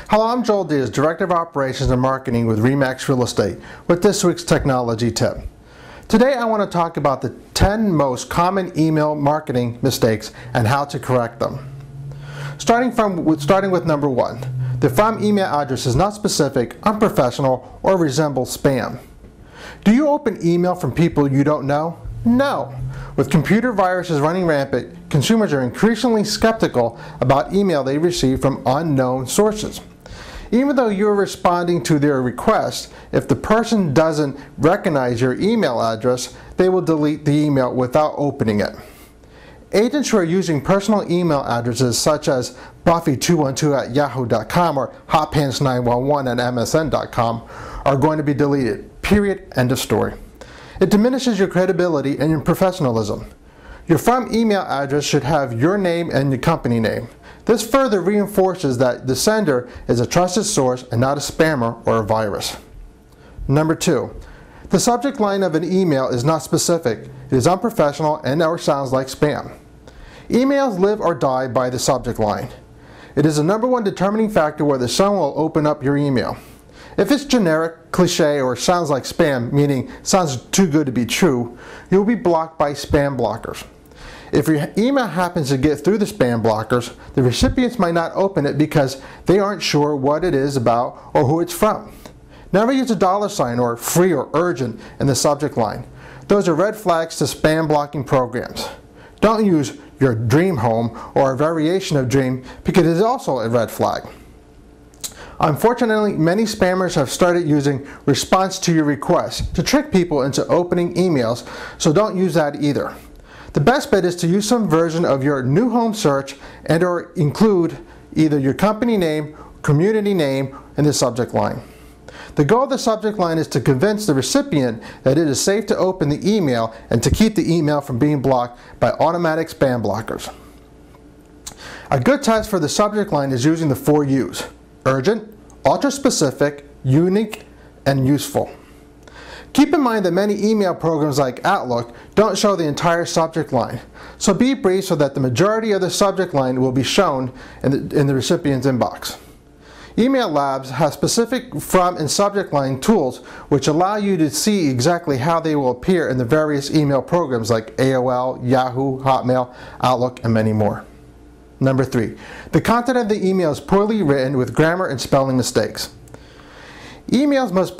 Hello, I'm Joel Diaz, Director of Operations and Marketing with RE/MAX Real Estate, with this week's technology tip. Today I want to talk about the 10 most common email marketing mistakes and how to correct them. Starting with number 1. The from email address is not specific, unprofessional, or resembles spam. Do you open email from people you don't know? No. With computer viruses running rampant, consumers are increasingly skeptical about email they receive from unknown sources. Even though you're responding to their request, if the person doesn't recognize your email address, they will delete the email without opening it. Agents who are using personal email addresses such as buffy212@yahoo.com or hotpants911@msn.com are going to be deleted. Period. End of story. It diminishes your credibility and your professionalism. Your from email address should have your name and your company name. This further reinforces that the sender is a trusted source and not a spammer or a virus. Number 2. The subject line of an email is not specific. It is unprofessional and or sounds like spam. Emails live or die by the subject line. It is the #1 determining factor whether someone will open up your email. If it's generic, cliche, or sounds like spam, meaning sounds too good to be true, you will be blocked by spam blockers. If your email happens to get through the spam blockers, the recipients might not open it because they aren't sure what it is about or who it's from. Never use a $ or free or urgent in the subject line. Those are red flags to spam blocking programs. Don't use your dream home or a variation of dream because it is also a red flag. Unfortunately, many spammers have started using response to your request to trick people into opening emails, so don't use that either. The best bet is to use some version of your new home search and or include either your company name, community name in the subject line. The goal of the subject line is to convince the recipient that it is safe to open the email and to keep the email from being blocked by automatic spam blockers. A good test for the subject line is using the 4 U's: urgent, ultra-specific, unique, and useful. Keep in mind that many email programs like Outlook don't show the entire subject line, so be brief so that the majority of the subject line will be shown in the recipient's inbox. Email Labs has specific from and subject line tools which allow you to see exactly how they will appear in the various email programs like AOL, Yahoo, Hotmail, Outlook, and many more. Number 3. The content of the email is poorly written with grammar and spelling mistakes. Emails must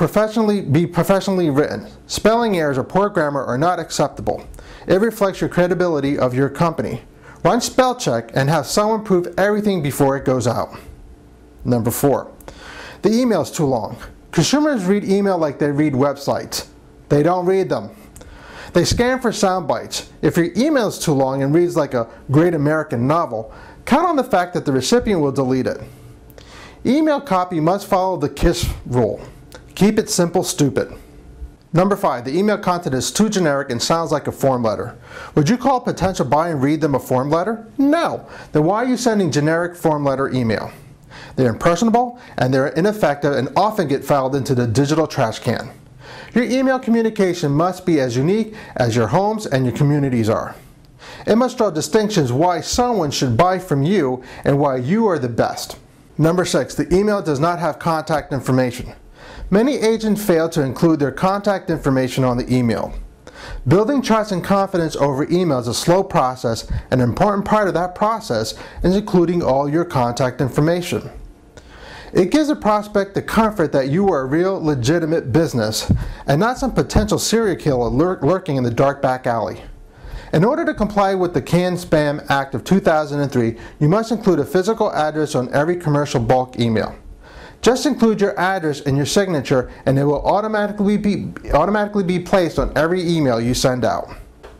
be professionally written. Spelling errors or poor grammar are not acceptable. It reflects your credibility of your company. Run spell check and have someone prove everything before it goes out. Number 4. The email is too long. Consumers read email like they read websites. They don't read them. They scan for sound bites. If your email is too long and reads like a great American novel, count on the fact that the recipient will delete it. Email copy must follow the KISS rule. Keep it simple, stupid. Number 5. The email content is too generic and sounds like a form letter. Would you call a potential buyer and read them a form letter? No. Then why are you sending generic form letter email? They're impersonable and they're ineffective and often get filed into the digital trash can. Your email communication must be as unique as your homes and your communities are. It must draw distinctions why someone should buy from you and why you are the best. Number 6. The email does not have contact information. Many agents fail to include their contact information on the email. Building trust and confidence over email is a slow process, and an important part of that process is including all your contact information. It gives a prospect the comfort that you are a real, legitimate business and not some potential serial killer lurking in the dark back alley. In order to comply with the Can-Spam Act of 2003, you must include a physical address on every commercial bulk email. Just include your address and your signature and it will automatically be placed on every email you send out.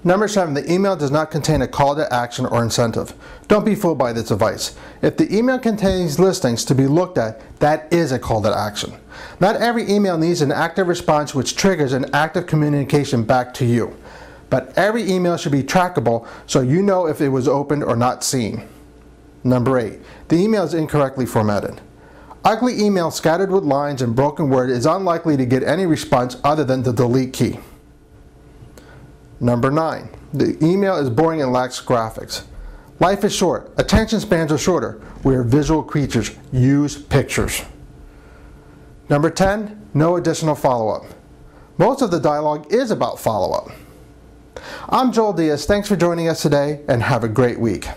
Number 7. The email does not contain a call to action or incentive. Don't be fooled by this advice. If the email contains listings to be looked at, that is a call to action. Not every email needs an active response which triggers an active communication back to you. But every email should be trackable so you know if it was opened or not seen. Number 8. The email is incorrectly formatted. Ugly email scattered with lines and broken word is unlikely to get any response other than the delete key. Number 9. The email is boring and lacks graphics. Life is short. Attention spans are shorter. We are visual creatures. Use pictures. Number 10, no additional follow-up. Most of the dialogue is about follow-up. I'm Joel Diaz. Thanks for joining us today, and have a great week.